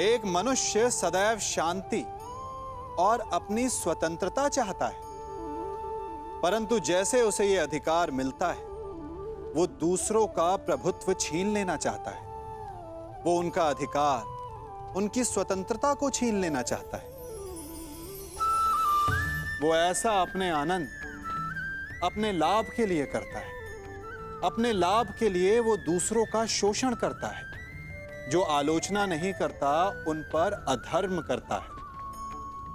एक मनुष्य सदैव शांति और अपनी स्वतंत्रता चाहता है, परंतु जैसे उसे यह अधिकार मिलता है, वो दूसरों का प्रभुत्व छीन लेना चाहता है। वो उनका अधिकार, उनकी स्वतंत्रता को छीन लेना चाहता है। वो ऐसा अपने आनंद, अपने लाभ के लिए करता है। अपने लाभ के लिए वो दूसरों का शोषण करता है। जो आलोचना नहीं करता उन पर अधर्म करता है।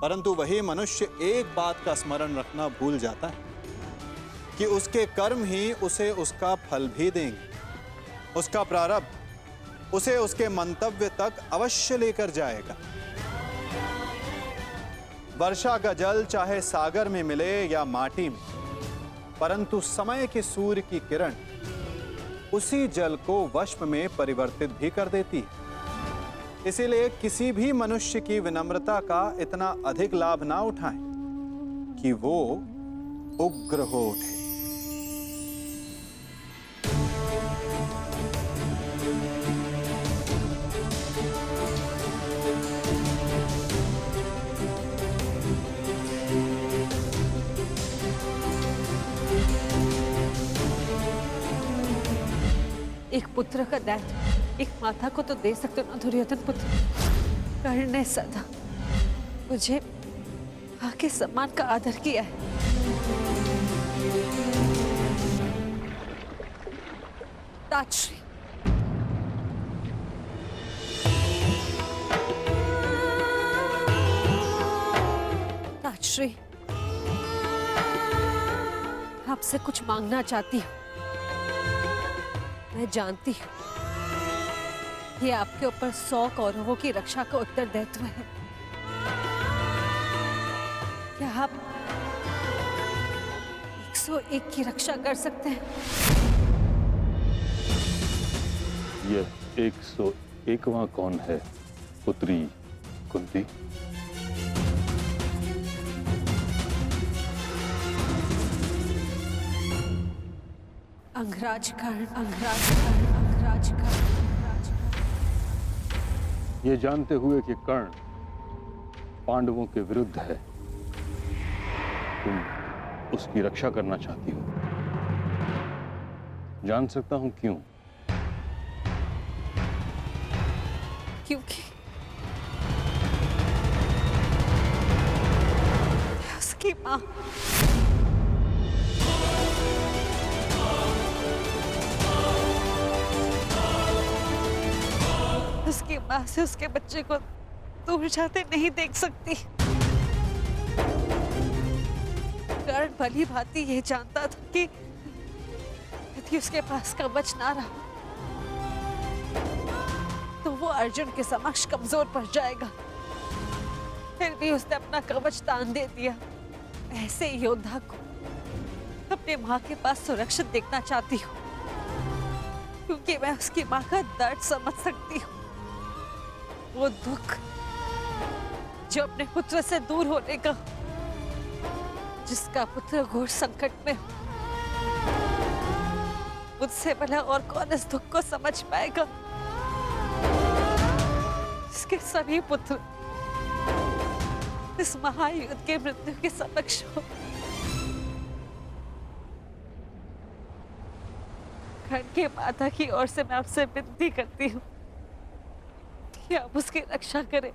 परंतु वही मनुष्य एक बात का स्मरण रखना भूल जाता है कि उसके कर्म ही उसे उसका फल भी देंगे। उसका प्रारब्ध उसे उसके मंतव्य तक अवश्य लेकर जाएगा। वर्षा का जल चाहे सागर में मिले या माटी में, परंतु समय के सूर्य की किरण उसी जल को वष्प में परिवर्तित भी कर देती है। इसीलिए किसी भी मनुष्य की विनम्रता का इतना अधिक लाभ ना उठाएं कि वो उग्र हो उठे। एक पुत्र का दायित्व एक माता को तो दे सकते हो ना दुर्योधन पुत्र। कर्ण ने सदा मुझे आके सम्मान का आदर किया है। ताजश्री, ताजश्री, आपसे कुछ मांगना चाहती हूँ। मैं जानती हूँ ये आपके ऊपर 100 कौरवों की रक्षा का उत्तरदायित्व है। क्या आप 101 की रक्षा कर सकते हैं? यह 101वां कौन है पुत्री कुंती? अंगराज कर्ण, अंगराज कर्ण, अंगराज कर्ण, अंगराज कर्ण। ये जानते हुए कि कर्ण पांडवों के विरुद्ध है, तुम उसकी रक्षा करना चाहती हो। जान सकता हूं क्यों? क्योंकि उसकी मां उसकी मां से उसके बच्चे को दूर जाते नहीं देख सकती। कर्ण भली भांति ये जानता था कि यदि उसके पास कवच ना रहा तो वो अर्जुन के समक्ष कमजोर पड़ जाएगा। फिर भी उसने अपना कवच दान दे दिया। ऐसे योद्धा को अपने मां के पास सुरक्षित देखना चाहती हूँ, क्योंकि मैं उसकी मां का दर्द समझ सकती हूँ। वो दुख जो अपने पुत्र से दूर होने का, जिसका पुत्र घोर संकट में हो, मुझसे भला और कौन इस दुख को समझ पाएगा? इसके सभी पुत्र इस महायुद्ध के मृत्यु के समक्ष हो। कर्ण के माता की ओर से मैं आपसे विनती करती हूँ कि आप उसकी रक्षा करें,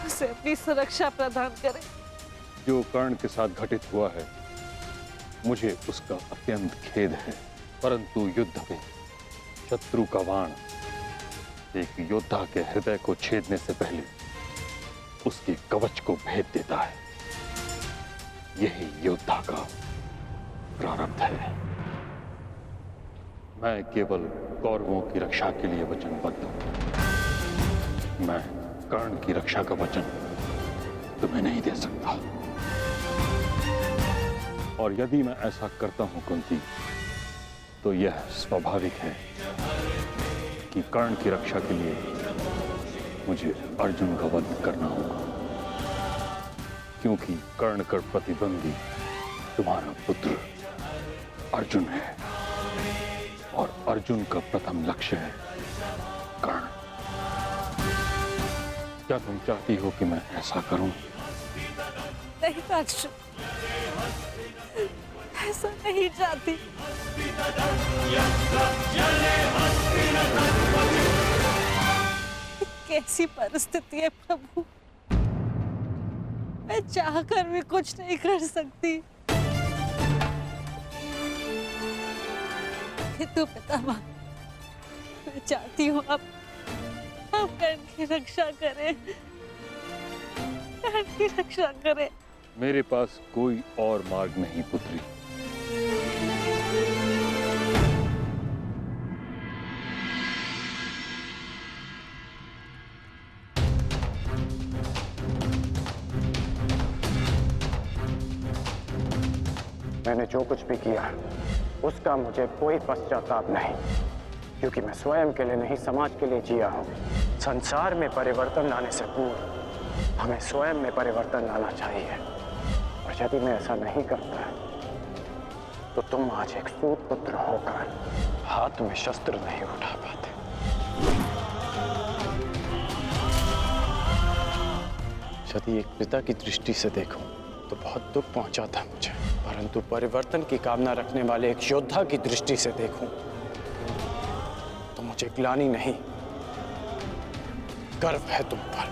उसे अपनी सुरक्षा प्रदान करें। जो कर्ण के साथ घटित हुआ है, मुझे उसका अत्यंत खेद है, परंतु युद्ध में शत्रु का बाण एक योद्धा के हृदय को छेदने से पहले उसके कवच को भेद देता है। यही योद्धा का प्रारब्ध है। मैं केवल कौरवों की रक्षा के लिए वचनबद्ध हूं। मैं कर्ण की रक्षा का वचन तुम्हें नहीं दे सकता। और यदि मैं ऐसा करता हूं कुंती, तो यह स्वाभाविक है कि कर्ण की रक्षा के लिए मुझे अर्जुन का वध करना होगा, क्योंकि कर्ण का प्रतिद्वंदी तुम्हारा पुत्र अर्जुन है और अर्जुन का प्रथम लक्ष्य है कर्ण। क्या तुम चाहती हो कि मैं ऐसा करूं? नहीं अर्जुन, ऐसा नहीं चाहती। कैसी परिस्थिति है प्रभु, मैं चाहकर भी कुछ नहीं कर सकती। किंतु पितामह, मैं चाहती हूँ आप कर्ण की रक्षा करें, कर्ण की रक्षा करें। मेरे पास कोई और मार्ग नहीं पुत्री। मैंने जो कुछ भी किया उसका मुझे कोई पश्चाताप नहीं, क्योंकि मैं स्वयं के लिए नहीं समाज के लिए जिया हूं। संसार में परिवर्तन लाने से पूर्व हमें स्वयं में परिवर्तन लाना चाहिए, और यदि मैं ऐसा नहीं करता तो तुम आज एक सूत पुत्र होकर हाथ में शस्त्र नहीं उठा पाते। यदि एक पिता की दृष्टि से देखूं तो बहुत दुख पहुंचा था मुझे, परंतु परिवर्तन की कामना रखने वाले एक योद्धा की दृष्टि से देखूं तो मुझे ग्लानि नहीं, गर्व है तुम पर।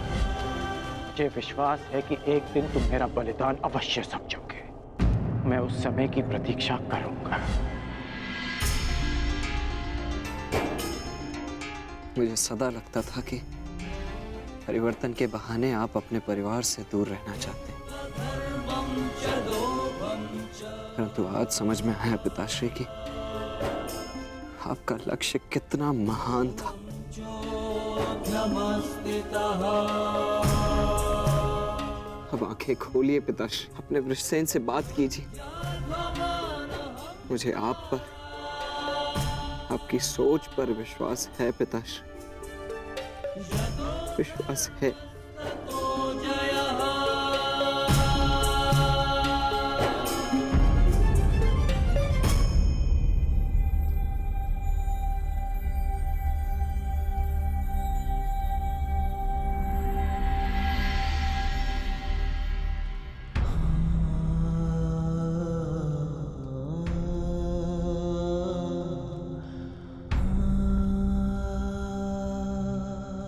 मुझे विश्वास है कि एक दिन तुम मेरा बलिदान अवश्य समझोगे। मैं उस समय की प्रतीक्षा करूंगा। मुझे सदा लगता था कि परिवर्तन के बहाने आप अपने परिवार से दूर रहना चाहते हैं, परंतु आज समझ में आया पिताश्री कि आपका लक्ष्य कितना महान था। अब आंखें खोलिए पिताश्री, अपने वृषसेन से बात कीजिए। मुझे आप पर, आपकी सोच पर विश्वास है पिताश्री, विश्वास है।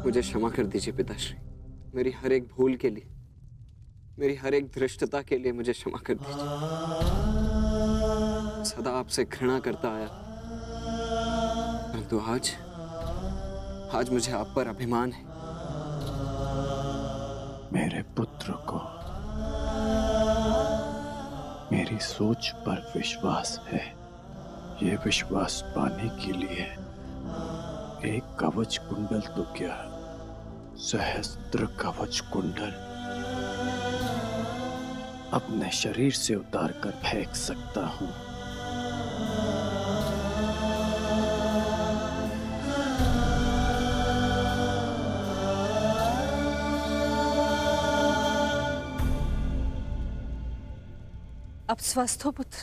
मुझे क्षमा कर दीजिए पिताश्री, मेरी हर एक भूल के लिए, मेरी हर एक धृष्टता के लिए मुझे क्षमा कर दीजिए। सदा आपसे घृणा करता आया, परंतु आज मुझे आप पर अभिमान है। मेरे पुत्र को मेरी सोच पर विश्वास है। ये विश्वास पाने के लिए एक कवच कुंडल तो क्या, सहस्त्र कवच कुंडल अपने शरीर से उतार कर फेंक सकता हूं। अब स्वस्थ हो पुत्र?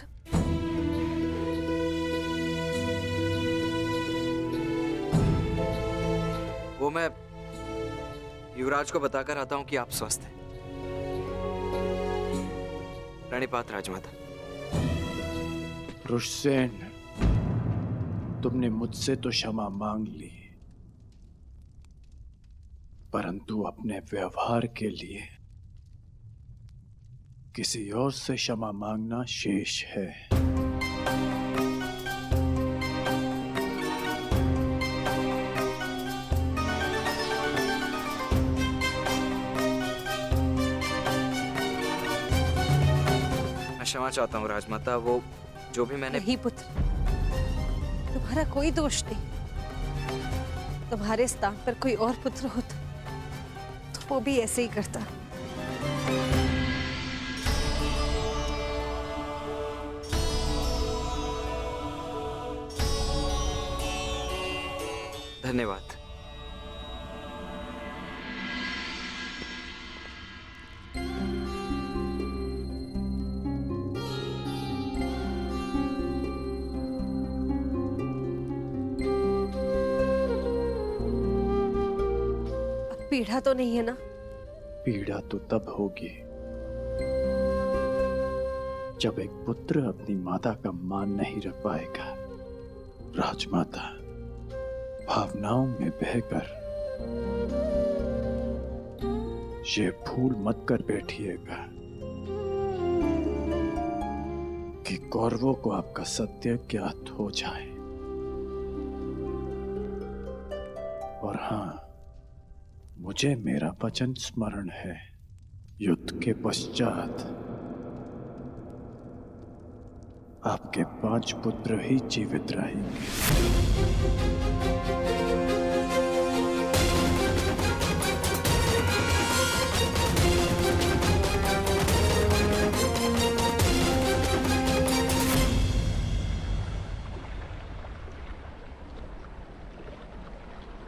वो मैं युवराज को बताकर आता हूं कि आप स्वस्थ हैं। प्रणिपात राजमाता। वृषसेन, तुमने मुझसे तो क्षमा मांग ली, परंतु अपने व्यवहार के लिए किसी और से क्षमा मांगना शेष है। क्षमा चाहता हूँ राजमाता, वो जो भी मैंने। नहीं पुत्र, तुम्हारा कोई दोष नहीं। तुम्हारे स्थान पर कोई और पुत्र होता तो वो भी ऐसे ही करता। धन्यवाद। पीड़ा तो नहीं है ना? पीड़ा तो तब होगी जब एक पुत्र अपनी माता का मान नहीं रख पाएगा। राजमाता, भावनाओं में बहकर ये भूल मत कर बैठिएगा कि कौरवों को आपका सत्य ज्ञात हो जाए। और हां, मुझे मेरा वचन स्मरण है, युद्ध के पश्चात आपके 5 पुत्र ही जीवित रहेंगे।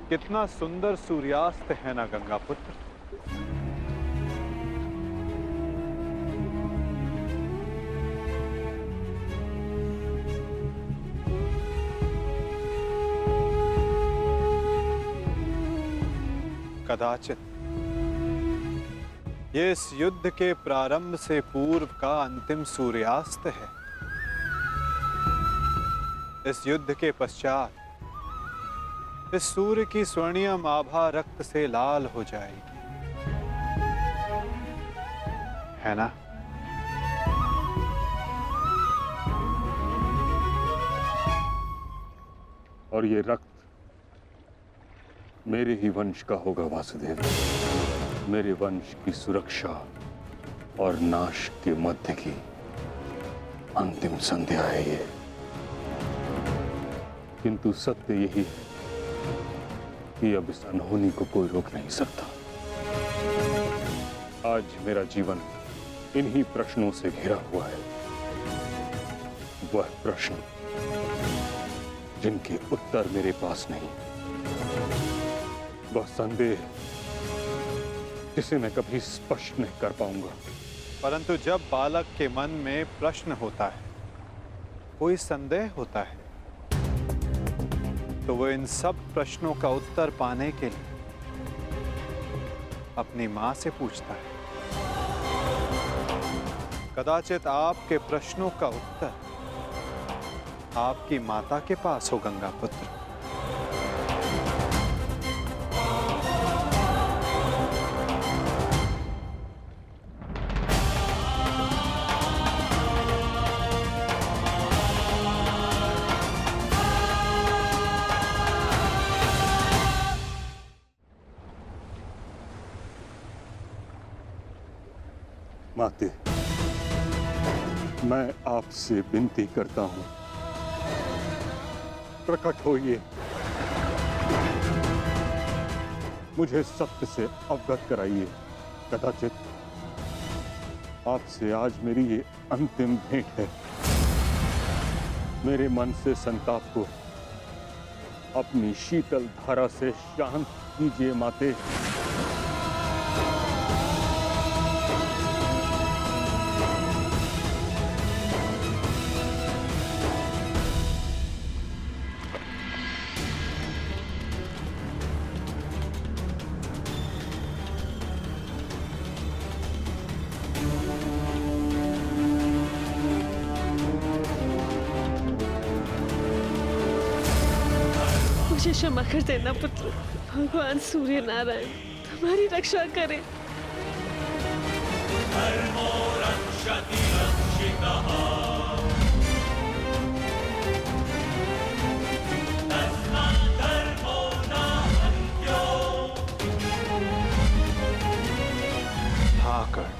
कितना सुंदर सूर्यास्त है ना गंगा पुत्र। कदाचित ये इस युद्ध के प्रारंभ से पूर्व का अंतिम सूर्यास्त है। इस युद्ध के पश्चात इस सूर्य की स्वर्णिम आभा रक्त से लाल हो जाएगी, है ना? और ये रक्त मेरे ही वंश का होगा वासुदेव। मेरे वंश की सुरक्षा और नाश के मध्य की अंतिम संध्या है ये। किंतु सत्य यही है कि अब इस अनहोनी को कोई रोक नहीं सकता। आज मेरा जीवन इन्हीं प्रश्नों से घिरा हुआ है। वह प्रश्न जिनके उत्तर मेरे पास नहीं, वह संदेह जिसे मैं कभी स्पष्ट नहीं कर पाऊंगा। परंतु जब बालक के मन में प्रश्न होता है, कोई संदेह होता है, तो वो इन सब प्रश्नों का उत्तर पाने के लिए अपनी मां से पूछता है। कदाचित आपके प्रश्नों का उत्तर आपकी माता के पास हो गंगा पुत्र। माते, मैं आपसे विनती करता हूं, प्रकट होइए, मुझे सत्य से अवगत कराइए। कदाचित आपसे आज मेरी ये अंतिम भेंट है। मेरे मन से संताप को अपनी शीतल धारा से शांत कीजिए माते। मुझे क्षमा कर देना पुत्र। भगवान सूर्य नारायण तुम्हारी रक्षा करें। हाँ कर्ण,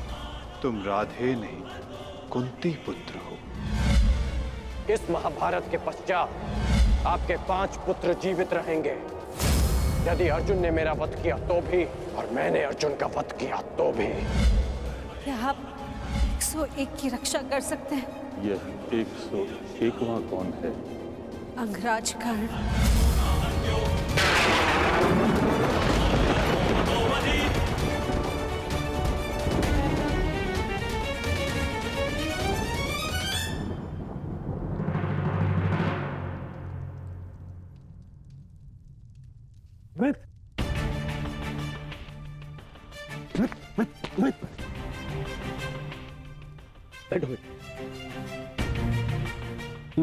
तुम राधे नहीं कुंती पुत्र हो। इस महाभारत के पश्चात आपके 5 पुत्र जीवित रहेंगे। यदि अर्जुन ने मेरा वध किया तो भी, और मैंने अर्जुन का वध किया तो भी। क्या आप 101 की रक्षा कर सकते हैं? यह 101वां कौन है? अंगराज कर्ण। मित्र, बैठो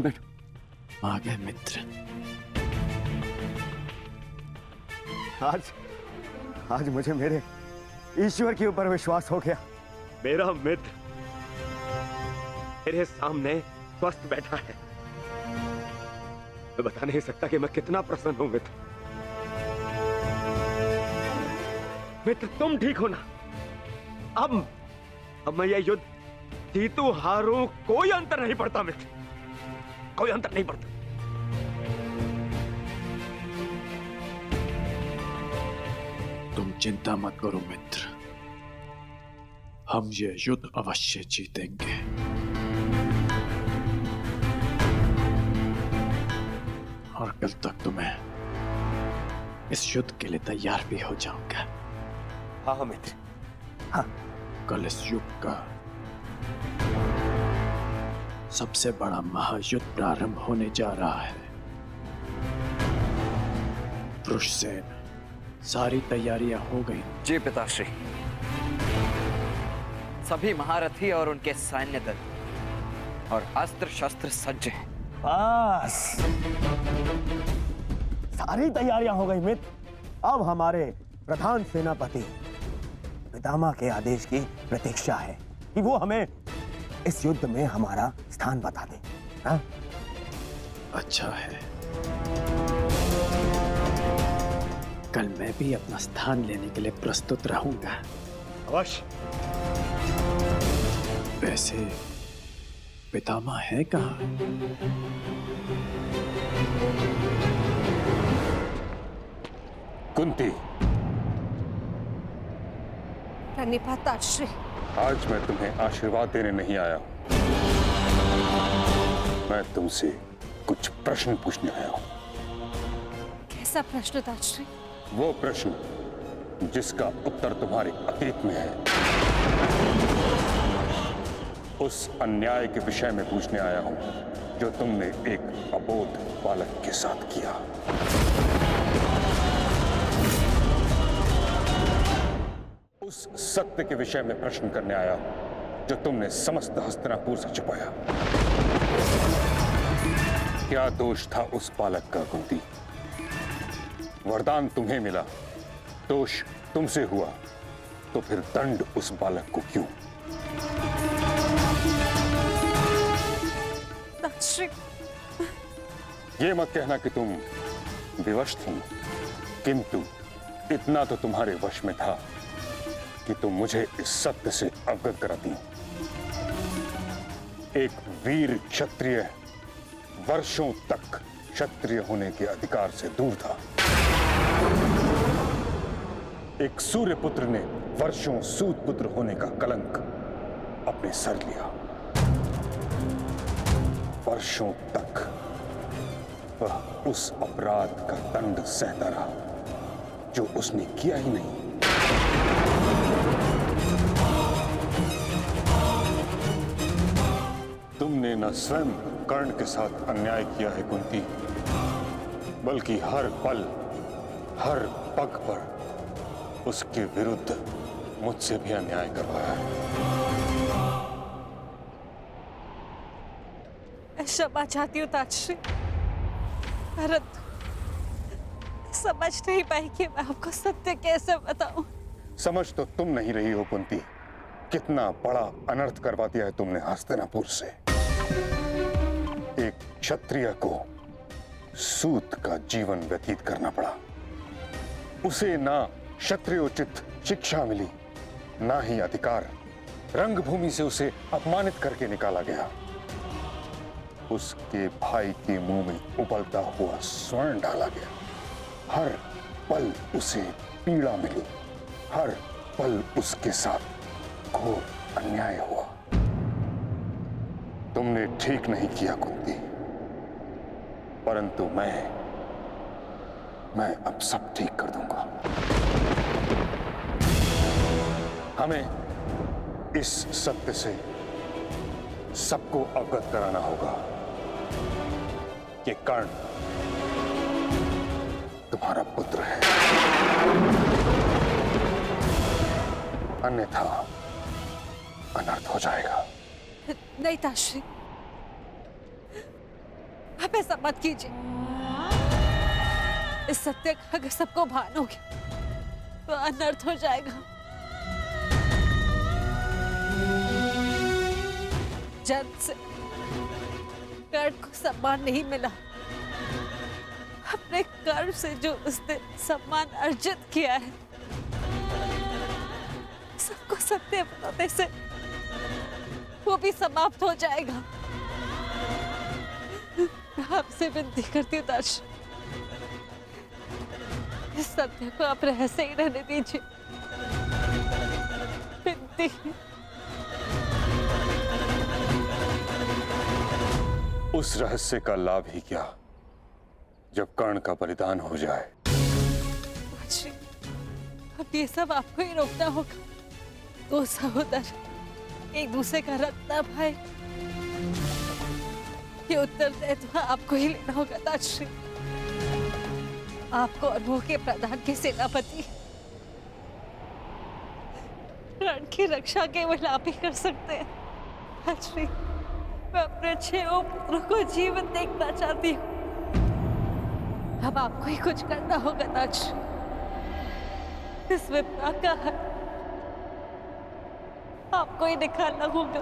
बैठो। आ गए मित्र। आज मुझे मेरे ईश्वर के ऊपर विश्वास हो गया। मेरा मित्र मेरे सामने स्वस्थ बैठा है। मैं बता नहीं सकता कि मैं कितना प्रसन्न हूं मित्र। मित्र तुम ठीक हो ना? अब मैं यह युद्ध जीतू हारू कोई अंतर नहीं पड़ता मित्र, कोई अंतर नहीं पड़ता। तुम चिंता मत करो मित्र, हम ये युद्ध अवश्य जीतेंगे। और कल तक तुम्हें इस युद्ध के लिए तैयार भी हो जाऊंगा। हाँ मित्र, हाँ। कल इस युग का सबसे बड़ा महायुद्ध प्रारंभ होने जा रहा है। वृषसेन, सारी तैयारियां हो गई? जी पिताश्री, सभी महारथी और उनके सैन्य दल और अस्त्र शस्त्र सज्ज हैं। बस सारी तैयारियां हो गई मित्र। अब हमारे प्रधान सेनापति पितामह के आदेश की प्रतीक्षा है कि वो हमें इस युद्ध में हमारा स्थान बता दे। हाँ? अच्छा है, कल मैं भी अपना स्थान लेने के लिए प्रस्तुत रहूंगा। अवश्य। वैसे पितामह है कहाँ? कुंती, प्रणिपाताश्री। आज मैं तुम्हें आशीर्वाद देने नहीं आया हूं, मैं तुमसे कुछ प्रश्न पूछने आया हूं। कैसा प्रश्न ताश्री? वो प्रश्न जिसका उत्तर तुम्हारे अतीत में है, उस अन्याय के विषय में पूछने आया हूं जो तुमने एक अबोध बालक के साथ किया। उस सत्य के विषय में प्रश्न करने आया हूं जो तुमने समस्त हस्तिनापुर से छुपाया। क्या दोष था उस बालक का कुंती? वरदान तुम्हें मिला, दोष तुमसे हुआ, तो फिर दंड उस बालक को क्यों? ताश्री, ये मत कहना कि तुम विवश थी, किंतु इतना तो तुम्हारे वश में था कि तुम मुझे इस सत्य से अवगत कराती। एक वीर क्षत्रिय वर्षों तक क्षत्रिय होने के अधिकार से दूर था। एक सूर्य पुत्र ने वर्षों सूत पुत्र होने का कलंक अपने सर लिया। वर्षों तक वह उस अपराध का दंड सहता रहा जो उसने किया ही नहीं। तुमने न स्वयं कर्ण के साथ अन्याय किया है कुंती, बल्कि हर पल हर पग पर उसके विरुद्ध मुझसे भी अन्याय करवाया है। मैं क्षमा चाहती हूँ ताश्री, परंतु समझ नहीं पाई कि मैं आपको सत्य कैसे बताऊं। समझ तो तुम नहीं रही हो कुंती, कितना बड़ा अनर्थ करवा दिया है तुमने हस्तिनापुर से। एक क्षत्रिय को सूत का जीवन व्यतीत करना पड़ा। उसे ना क्षत्रियोचित शिक्षा मिली, ना ही अधिकार। रंगभूमि से उसे अपमानित करके निकाला गया। उसके भाई के मुंह में उबलता हुआ स्वर्ण डाला गया। हर पल उसे पीड़ा मिली, हर पल उसके साथ घोर अन्याय हुआ। तुमने ठीक नहीं किया कुंती, परंतु मैं अब सब ठीक कर दूंगा। हमें इस सत्य से सबको अवगत कराना होगा कि कर्ण तुम्हारा पुत्र है, अन्यथा अनर्थ हो जाएगा। नहीं ताश्री, आप ऐसा मत कीजिए। इस सत्य का अगर सबको भान हो गया तो अनर्थ हो जाएगा। जन्म से कर्ण को सम्मान नहीं मिला। अपने कर्म से जो उसने सम्मान अर्जित किया है, सबको सत्य बताने से वो भी समाप्त हो जाएगा। मैं आपसे विनती करती हूँ दाश, इस सत्य को आप रहस्य ही रहने दीजिए। विनती। उस रहस्य का लाभ ही क्या जब कर्ण का बलिदान हो जाए। दाशी, अब ये सब आपको ही रोकना होगा। दो सहोदर एक दूसरे का रक्त ना भाई, ये उत्तरदायित्व आपको ही लेना होगा दाशी। आपको और वो के प्रधान के सेनापति रण की रक्षा केवल आप ही कर सकते हैं। दाशी, मैं अपने 6 पुत्रों को जीवन देखना चाहती हूँ। अब आपको ही कुछ करना होगा दाशी। इस विपदा का आपको ही निकालना होगा।